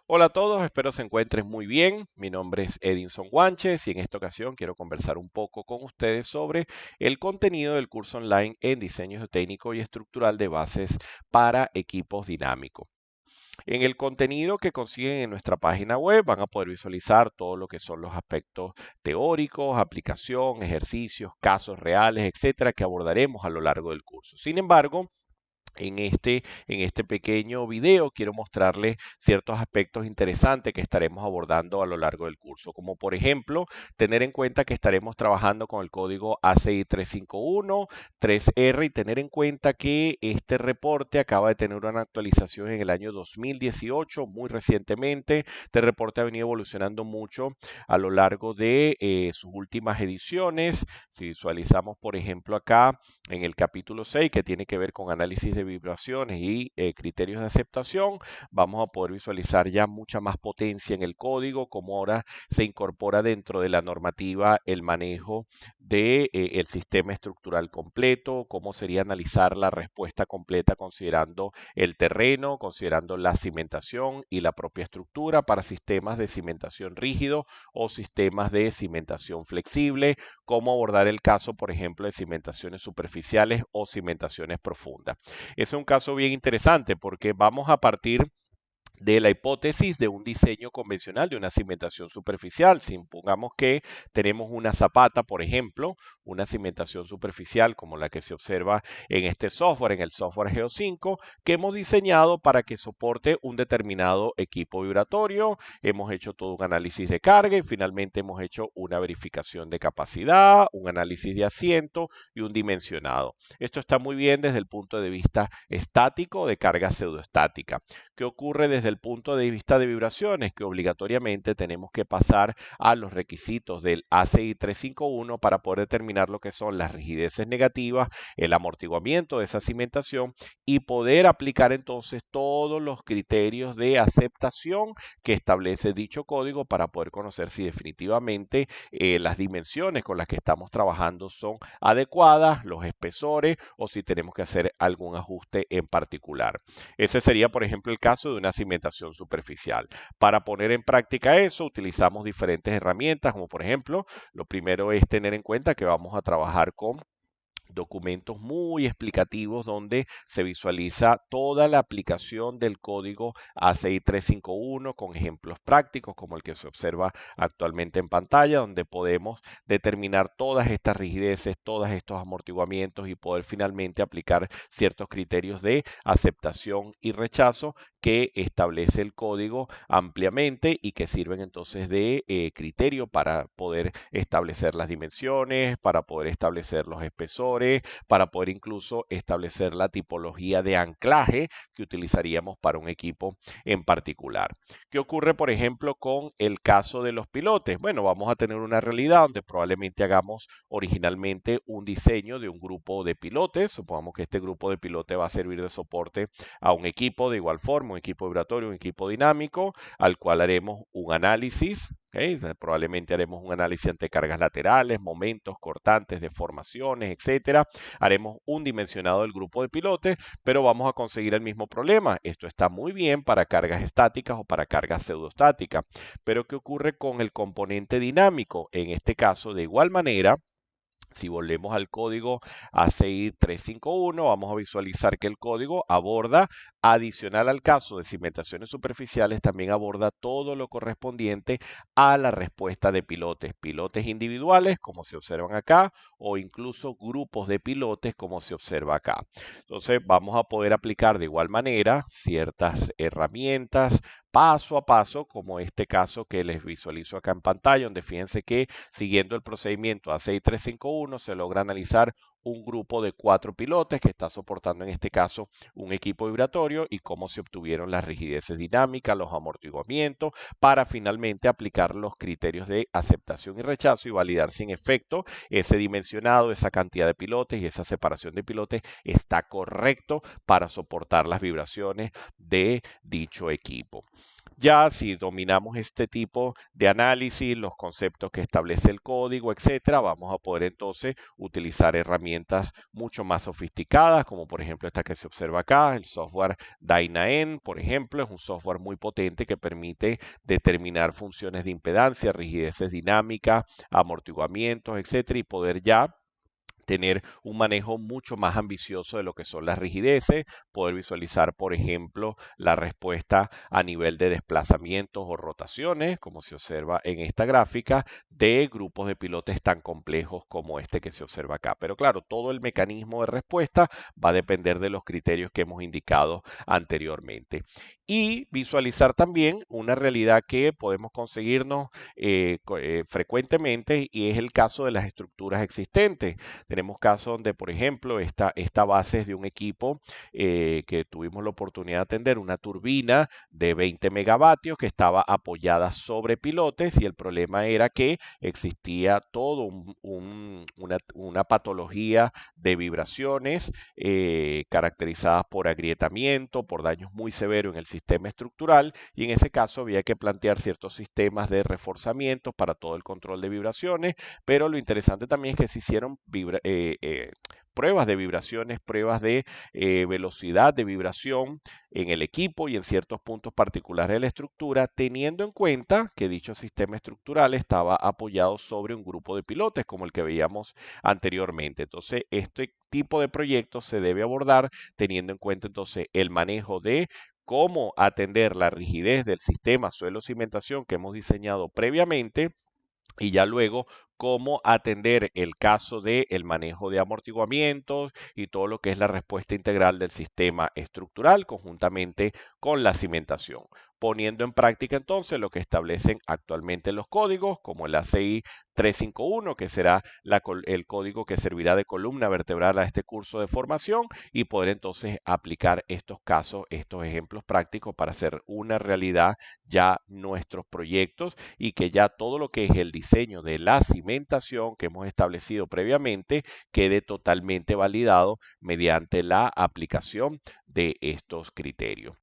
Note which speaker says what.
Speaker 1: Hola a todos, espero se encuentren muy bien. Mi nombre es Edinson Guanches y en esta ocasión quiero conversar un poco con ustedes sobre el contenido del curso online en diseño geotécnico y estructural de bases para equipos dinámicos. En el contenido que consiguen en nuestra página web van a poder visualizar todo lo que son los aspectos teóricos, aplicación, ejercicios, casos reales, etcétera, que abordaremos a lo largo del curso. Sin embargo, en este pequeño video quiero mostrarles ciertos aspectos interesantes que estaremos abordando a lo largo del curso, como por ejemplo, tener en cuenta que estaremos trabajando con el código ACI 351, 3R y tener en cuenta que este reporte acaba de tener una actualización en el año 2018, muy recientemente. Este reporte ha venido evolucionando mucho a lo largo de sus últimas ediciones. Si visualizamos, por ejemplo, acá en el capítulo 6, que tiene que ver con análisis de vibraciones y criterios de aceptación, vamos a poder visualizar ya mucha más potencia en el código, como ahora se incorpora dentro de la normativa el manejo de el sistema estructural completo, cómo sería analizar la respuesta completa considerando el terreno, considerando la cimentación y la propia estructura para sistemas de cimentación rígido o sistemas de cimentación flexible, cómo abordar el caso, por ejemplo, de cimentaciones superficiales o cimentaciones profundas. Es un caso bien interesante porque vamos a partir de la hipótesis de un diseño convencional de una cimentación superficial. Si supongamos que tenemos una zapata, por ejemplo, una cimentación superficial como la que se observa en este software, en el software Geo5, que hemos diseñado para que soporte un determinado equipo vibratorio. Hemos hecho todo un análisis de carga y finalmente hemos hecho una verificación de capacidad, un análisis de asiento y un dimensionado. Esto está muy bien desde el punto de vista estático de carga pseudoestática. ¿Qué ocurre desde el punto de vista de vibraciones? Que obligatoriamente tenemos que pasar a los requisitos del ACI 351 para poder determinar lo que son las rigideces negativas, el amortiguamiento de esa cimentación y poder aplicar entonces todos los criterios de aceptación que establece dicho código para poder conocer si definitivamente las dimensiones con las que estamos trabajando son adecuadas, los espesores o si tenemos que hacer algún ajuste en particular. Ese sería, por ejemplo, el caso de una cimentación superficial. Para poner en práctica eso, utilizamos diferentes herramientas, como por ejemplo, lo primero es tener en cuenta que vamos a trabajar con documentos muy explicativos donde se visualiza toda la aplicación del código ACI 351 con ejemplos prácticos como el que se observa actualmente en pantalla, donde podemos determinar todas estas rigideces, todos estos amortiguamientos y poder finalmente aplicar ciertos criterios de aceptación y rechazo que establece el código ampliamente y que sirven entonces de criterio para poder establecer las dimensiones, para poder establecer los espesores, para poder incluso establecer la tipología de anclaje que utilizaríamos para un equipo en particular. ¿Qué ocurre, por ejemplo, con el caso de los pilotes? Bueno, vamos a tener una realidad donde probablemente hagamos originalmente un diseño de un grupo de pilotes. Supongamos que este grupo de pilotes va a servir de soporte a un equipo de igual forma, un equipo vibratorio, un equipo dinámico, al cual haremos un análisis. ¿Okay? Probablemente haremos un análisis ante cargas laterales, momentos, cortantes, deformaciones, etcétera. Haremos un dimensionado del grupo de pilotes, pero vamos a conseguir el mismo problema. Esto está muy bien para cargas estáticas o para cargas pseudostáticas, pero ¿qué ocurre con el componente dinámico? En este caso, de igual manera, si volvemos al código ACI 351, vamos a visualizar que el código aborda, adicional al caso de cimentaciones superficiales, también aborda todo lo correspondiente a la respuesta de pilotes, pilotes individuales, como se observan acá, o incluso grupos de pilotes, como se observa acá. Entonces, vamos a poder aplicar de igual manera ciertas herramientas paso a paso, como este caso que les visualizo acá en pantalla, donde fíjense que siguiendo el procedimiento ACI 351 se logra analizar un grupo de 4 pilotes que está soportando en este caso un equipo vibratorio y cómo se obtuvieron las rigideces dinámicas, los amortiguamientos, para finalmente aplicar los criterios de aceptación y rechazo y validar si en efecto ese dimensionado, esa cantidad de pilotes y esa separación de pilotes está correcto para soportar las vibraciones de dicho equipo. ya si dominamos este tipo de análisis, los conceptos que establece el código, etcétera, vamos a poder entonces utilizar herramientas mucho más sofisticadas, como por ejemplo esta que se observa acá, el software Dyna-N, por ejemplo, es un software muy potente que permite determinar funciones de impedancia, rigideces dinámicas, amortiguamientos, etcétera, y poder ya tener un manejo mucho más ambicioso de lo que son las rigideces, poder visualizar, por ejemplo, la respuesta a nivel de desplazamientos o rotaciones, como se observa en esta gráfica, de grupos de pilotes tan complejos como este que se observa acá. Pero claro, todo el mecanismo de respuesta va a depender de los criterios que hemos indicado anteriormente. Y visualizar también una realidad que podemos conseguirnos frecuentemente y es el caso de las estructuras existentes. Tenemos casos donde, por ejemplo, esta base es de un equipo que tuvimos la oportunidad de atender, una turbina de 20 megavatios que estaba apoyada sobre pilotes y el problema era que existía todo una patología de vibraciones caracterizadas por agrietamiento, por daños muy severos en el sistema estructural y en ese caso había que plantear ciertos sistemas de reforzamiento para todo el control de vibraciones, pero lo interesante también es que se hicieron pruebas de vibraciones, pruebas de velocidad de vibración en el equipo y en ciertos puntos particulares de la estructura, teniendo en cuenta que dicho sistema estructural estaba apoyado sobre un grupo de pilotes, como el que veíamos anteriormente. Entonces, este tipo de proyectos se debe abordar teniendo en cuenta entonces el manejo de cómo atender la rigidez del sistema suelo-cimentación que hemos diseñado previamente y ya luego cómo atender el caso de el manejo de amortiguamientos y todo lo que es la respuesta integral del sistema estructural conjuntamente con la cimentación, poniendo en práctica entonces lo que establecen actualmente los códigos, como el ACI 351, que será el código que servirá de columna vertebral a este curso de formación y poder entonces aplicar estos casos, estos ejemplos prácticos para hacer una realidad ya nuestros proyectos y que ya todo lo que es el diseño de la cimentación que hemos establecido previamente quede totalmente validado mediante la aplicación de estos criterios.